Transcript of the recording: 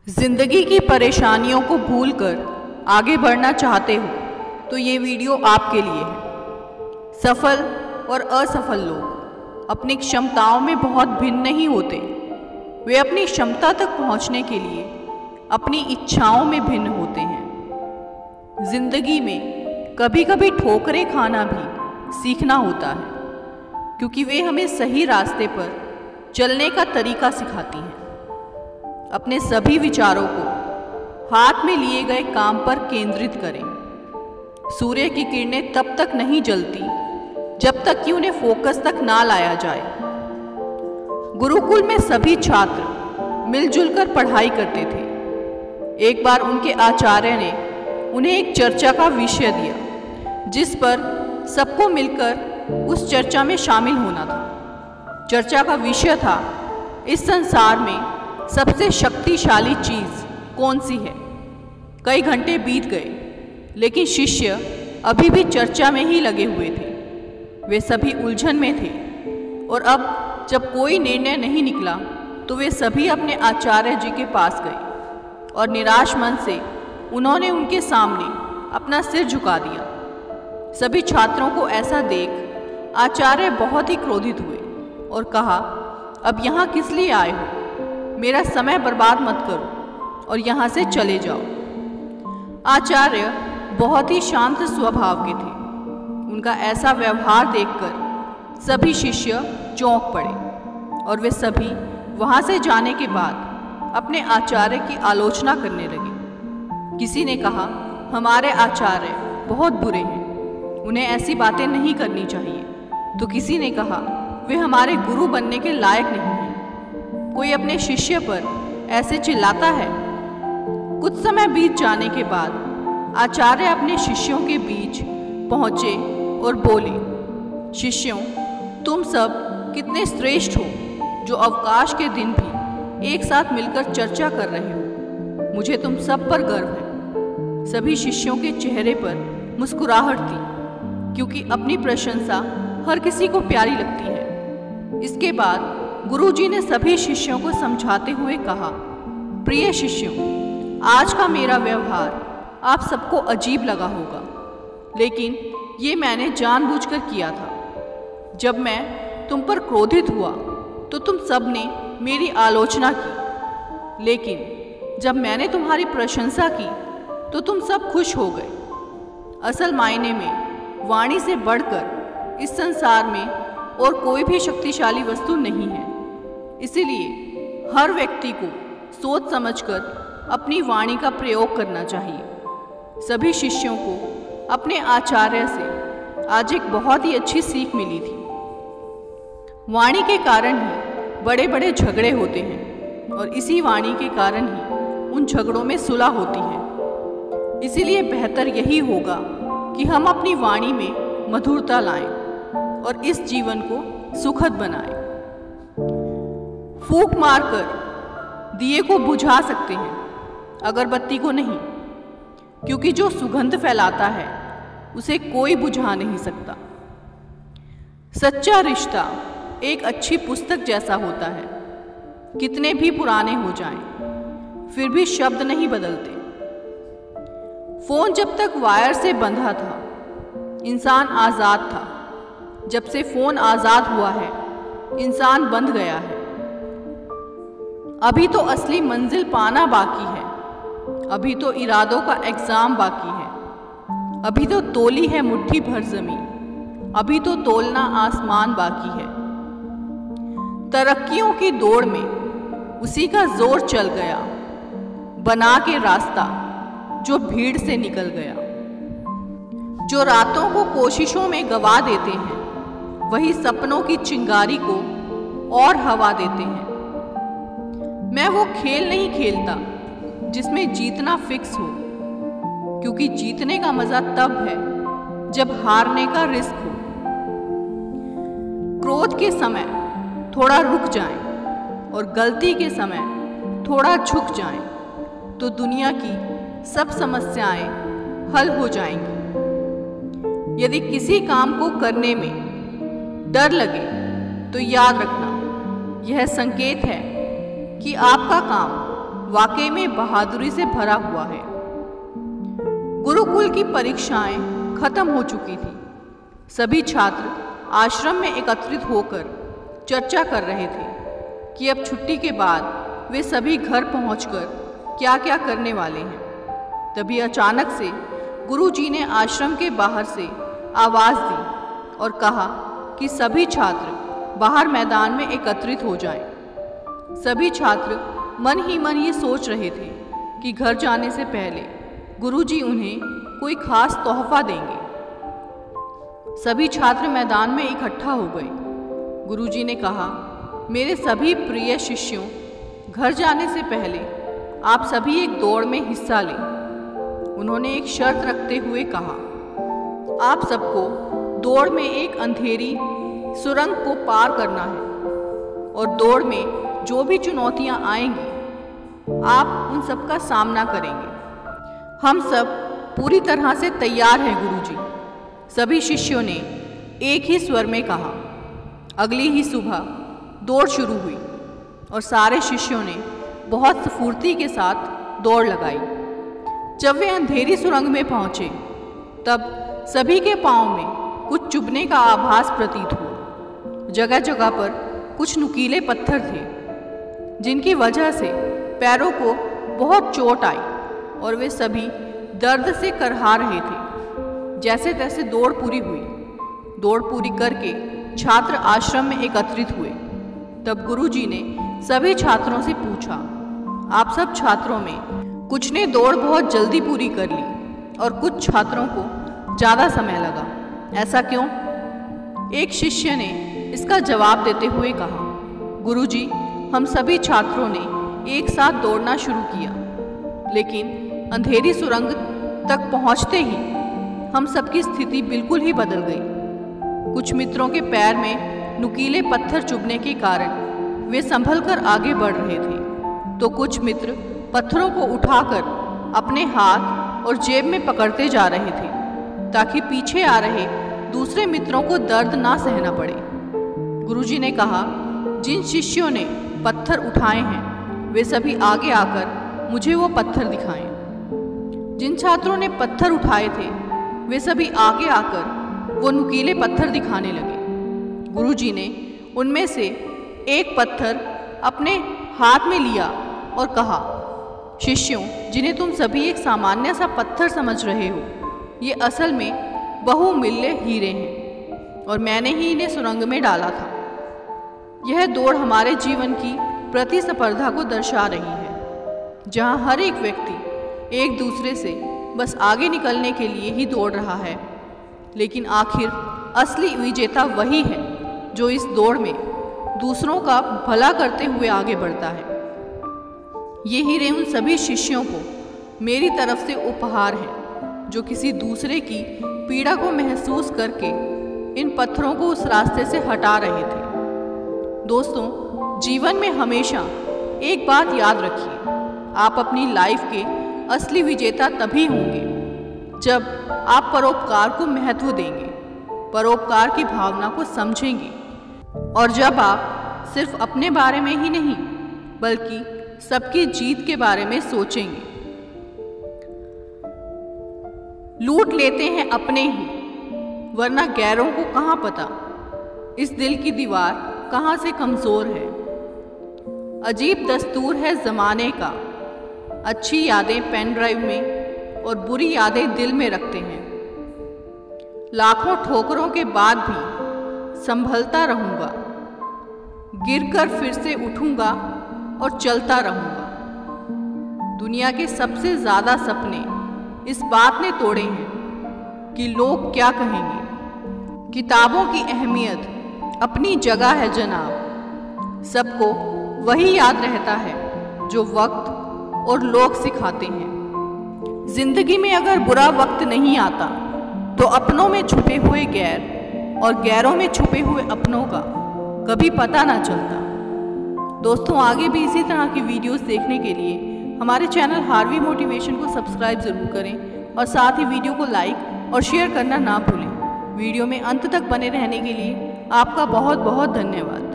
जिंदगी की परेशानियों को भूलकर आगे बढ़ना चाहते हो तो ये वीडियो आपके लिए है। सफल और असफल लोग अपनी क्षमताओं में बहुत भिन्न नहीं होते। वे अपनी क्षमता तक पहुंचने के लिए अपनी इच्छाओं में भिन्न होते हैं। जिंदगी में कभी कभी ठोकरें खाना भी सीखना होता है, क्योंकि वे हमें सही रास्ते पर चलने का तरीका सिखाती हैं। अपने सभी विचारों को हाथ में लिए गए काम पर केंद्रित करें। सूर्य की किरणें तब तक नहीं जलती जब तक कि उन्हें फोकस तक ना लाया जाए। गुरुकुल में सभी छात्र मिलजुल कर पढ़ाई करते थे। एक बार उनके आचार्य ने उन्हें एक चर्चा का विषय दिया, जिस पर सबको मिलकर उस चर्चा में शामिल होना था। चर्चा का विषय था, इस संसार में सबसे शक्तिशाली चीज़ कौन सी है। कई घंटे बीत गए, लेकिन शिष्य अभी भी चर्चा में ही लगे हुए थे। वे सभी उलझन में थे और अब जब कोई निर्णय नहीं निकला तो वे सभी अपने आचार्य जी के पास गए और निराश मन से उन्होंने उनके सामने अपना सिर झुका दिया। सभी छात्रों को ऐसा देख आचार्य बहुत ही क्रोधित हुए और कहा, अब यहाँ किस लिए आए हो? मेरा समय बर्बाद मत करो और यहाँ से चले जाओ। आचार्य बहुत ही शांत स्वभाव के थे। उनका ऐसा व्यवहार देखकर सभी शिष्य चौंक पड़े और वे सभी वहाँ से जाने के बाद अपने आचार्य की आलोचना करने लगे। किसी ने कहा, हमारे आचार्य बहुत बुरे हैं, उन्हें ऐसी बातें नहीं करनी चाहिए। तो किसी ने कहा, वे हमारे गुरु बनने के लायक नहीं हैं। कोई अपने शिष्य पर ऐसे चिल्लाता है। कुछ समय बीत जाने के बाद आचार्य अपने शिष्यों के बीच पहुंचे और बोले, शिष्यों, तुम सब कितने श्रेष्ठ हो जो अवकाश के दिन भी एक साथ मिलकर चर्चा कर रहे हो। मुझे तुम सब पर गर्व है। सभी शिष्यों के चेहरे पर मुस्कुराहट थी, क्योंकि अपनी प्रशंसा हर किसी को प्यारी लगती है। इसके बाद गुरुजी ने सभी शिष्यों को समझाते हुए कहा, प्रिय शिष्यों, आज का मेरा व्यवहार आप सबको अजीब लगा होगा, लेकिन ये मैंने जानबूझकर किया था। जब मैं तुम पर क्रोधित हुआ तो तुम सब ने मेरी आलोचना की, लेकिन जब मैंने तुम्हारी प्रशंसा की तो तुम सब खुश हो गए। असल मायने में वाणी से बढ़कर इस संसार में और कोई भी शक्तिशाली वस्तु नहीं है। इसीलिए हर व्यक्ति को सोच समझकर अपनी वाणी का प्रयोग करना चाहिए। सभी शिष्यों को अपने आचार्य से आज एक बहुत ही अच्छी सीख मिली थी। वाणी के कारण ही बड़े बड़े झगड़े होते हैं और इसी वाणी के कारण ही उन झगड़ों में सुलह होती है। इसीलिए बेहतर यही होगा कि हम अपनी वाणी में मधुरता लाएं और इस जीवन को सुखद बनाएं। फूंक मारकर दिए को बुझा सकते हैं, अगरबत्ती को नहीं, क्योंकि जो सुगंध फैलाता है उसे कोई बुझा नहीं सकता। सच्चा रिश्ता एक अच्छी पुस्तक जैसा होता है। कितने भी पुराने हो जाएं, फिर भी शब्द नहीं बदलते। फोन जब तक वायर से बंधा था, इंसान आज़ाद था। जब से फोन आज़ाद हुआ है, इंसान बंध गया है। अभी तो असली मंजिल पाना बाकी है। अभी तो इरादों का एग्जाम बाकी है। अभी तो तोली है मुट्ठी भर ज़मीन। अभी तो तोलना आसमान बाकी है। तरक्कियों की दौड़ में उसी का जोर चल गया, बना के रास्ता जो भीड़ से निकल गया। जो रातों को कोशिशों में गवा देते हैं, वही सपनों की चिंगारी को और हवा देते हैं। मैं वो खेल नहीं खेलता जिसमें जीतना फिक्स हो, क्योंकि जीतने का मजा तब है जब हारने का रिस्क हो। क्रोध के समय थोड़ा रुक जाएं और गलती के समय थोड़ा झुक जाएं, तो दुनिया की सब समस्याएं हल हो जाएंगी। यदि किसी काम को करने में डर लगे तो याद रखना, यह संकेत है कि आपका काम वाकई में बहादुरी से भरा हुआ है। गुरुकुल की परीक्षाएं खत्म हो चुकी थी। सभी छात्र आश्रम में एकत्रित होकर चर्चा कर रहे थे कि अब छुट्टी के बाद वे सभी घर पहुंचकर क्या क्या करने वाले हैं। तभी अचानक से गुरुजी ने आश्रम के बाहर से आवाज़ दी और कहा कि सभी छात्र बाहर मैदान में एकत्रित हो जाएं। सभी छात्र मन ही मन ये सोच रहे थे कि घर जाने से पहले गुरुजी उन्हें कोई खास तोहफा देंगे। सभी छात्र मैदान में इकट्ठा हो गए। गुरुजी ने कहा, मेरे सभी प्रिय शिष्यों, घर जाने से पहले आप सभी एक दौड़ में हिस्सा लें। उन्होंने एक शर्त रखते हुए कहा, आप सबको दौड़ में एक अंधेरी सुरंग को पार करना है और दौड़ में जो भी चुनौतियां आएंगी आप उन सब का सामना करेंगे। हम सब पूरी तरह से तैयार हैं गुरुजी, सभी शिष्यों ने एक ही स्वर में कहा। अगली ही सुबह दौड़ शुरू हुई और सारे शिष्यों ने बहुत स्फूर्ति के साथ दौड़ लगाई। जब वे अंधेरी सुरंग में पहुंचे तब सभी के पांव में कुछ चुभने का आभास प्रतीत हुआ। जगह जगह पर कुछ नुकीले पत्थर थे जिनकी वजह से पैरों को बहुत चोट आई और वे सभी दर्द से करहा रहे थे। जैसे तैसे दौड़ पूरी हुई। दौड़ पूरी करके छात्र आश्रम में एकत्रित हुए। तब गुरुजी ने सभी छात्रों से पूछा, आप सब छात्रों में कुछ ने दौड़ बहुत जल्दी पूरी कर ली और कुछ छात्रों को ज़्यादा समय लगा, ऐसा क्यों? एक शिष्य ने इसका जवाब देते हुए कहा, गुरुजी, हम सभी छात्रों ने एक साथ दौड़ना शुरू किया, लेकिन अंधेरी सुरंग तक पहुंचते ही हम सबकी स्थिति बिल्कुल ही बदल गई। कुछ मित्रों के पैर में नुकीले पत्थर चुभने के कारण वे संभल कर आगे बढ़ रहे थे, तो कुछ मित्र पत्थरों को उठाकर अपने हाथ और जेब में पकड़ते जा रहे थे ताकि पीछे आ रहे दूसरे मित्रों को दर्द ना सहना पड़े। गुरुजी ने कहा, जिन शिष्यों ने पत्थर उठाए हैं वे सभी आगे आकर मुझे वो पत्थर दिखाएं। जिन छात्रों ने पत्थर उठाए थे वे सभी आगे आकर वो नुकीले पत्थर दिखाने लगे। गुरुजी ने उनमें से एक पत्थर अपने हाथ में लिया और कहा, शिष्यों, जिन्हें तुम सभी एक सामान्य सा पत्थर समझ रहे हो, ये असल में बहुमूल्य हीरे हैं और मैंने ही इन्हें सुरंग में डाला था। यह दौड़ हमारे जीवन की प्रतिस्पर्धा को दर्शा रही है, जहाँ हर एक व्यक्ति एक दूसरे से बस आगे निकलने के लिए ही दौड़ रहा है, लेकिन आखिर असली विजेता वही है जो इस दौड़ में दूसरों का भला करते हुए आगे बढ़ता है। ये हीरे उन सभी शिष्यों को मेरी तरफ से उपहार हैं जो किसी दूसरे की पीड़ा को महसूस करके इन पत्थरों को उस रास्ते से हटा रहे थे। दोस्तों, जीवन में हमेशा एक बात याद रखिए, आप अपनी लाइफ के असली विजेता तभी होंगे जब आप परोपकार को महत्व देंगे, परोपकार की भावना को समझेंगे और जब आप सिर्फ अपने बारे में ही नहीं बल्कि सबकी जीत के बारे में सोचेंगे। लूट लेते हैं अपने ही, वरना गैरों को कहाँ पता इस दिल की दीवार कहाँ से कमज़ोर है। अजीब दस्तूर है ज़माने का, अच्छी यादें पेन ड्राइव में और बुरी यादें दिल में रखते हैं। लाखों ठोकरों के बाद भी संभलता रहूँगा, गिरकर फिर से उठूँगा और चलता रहूँगा। दुनिया के सबसे ज़्यादा सपने इस बात ने तोड़े हैं कि लोग क्या कहेंगे। किताबों की अहमियत अपनी जगह है जनाब, सबको वही याद रहता है जो वक्त और लोग सिखाते हैं। जिंदगी में अगर बुरा वक्त नहीं आता तो अपनों में छुपे हुए गैर और गैरों में छुपे हुए अपनों का कभी पता ना चलता। दोस्तों, आगे भी इसी तरह की वीडियोस देखने के लिए हमारे चैनल हार्वी मोटिवेशन को सब्सक्राइब ज़रूर करें और साथ ही वीडियो को लाइक और शेयर करना ना भूलें। वीडियो में अंत तक बने रहने के लिए आपका बहुत बहुत धन्यवाद।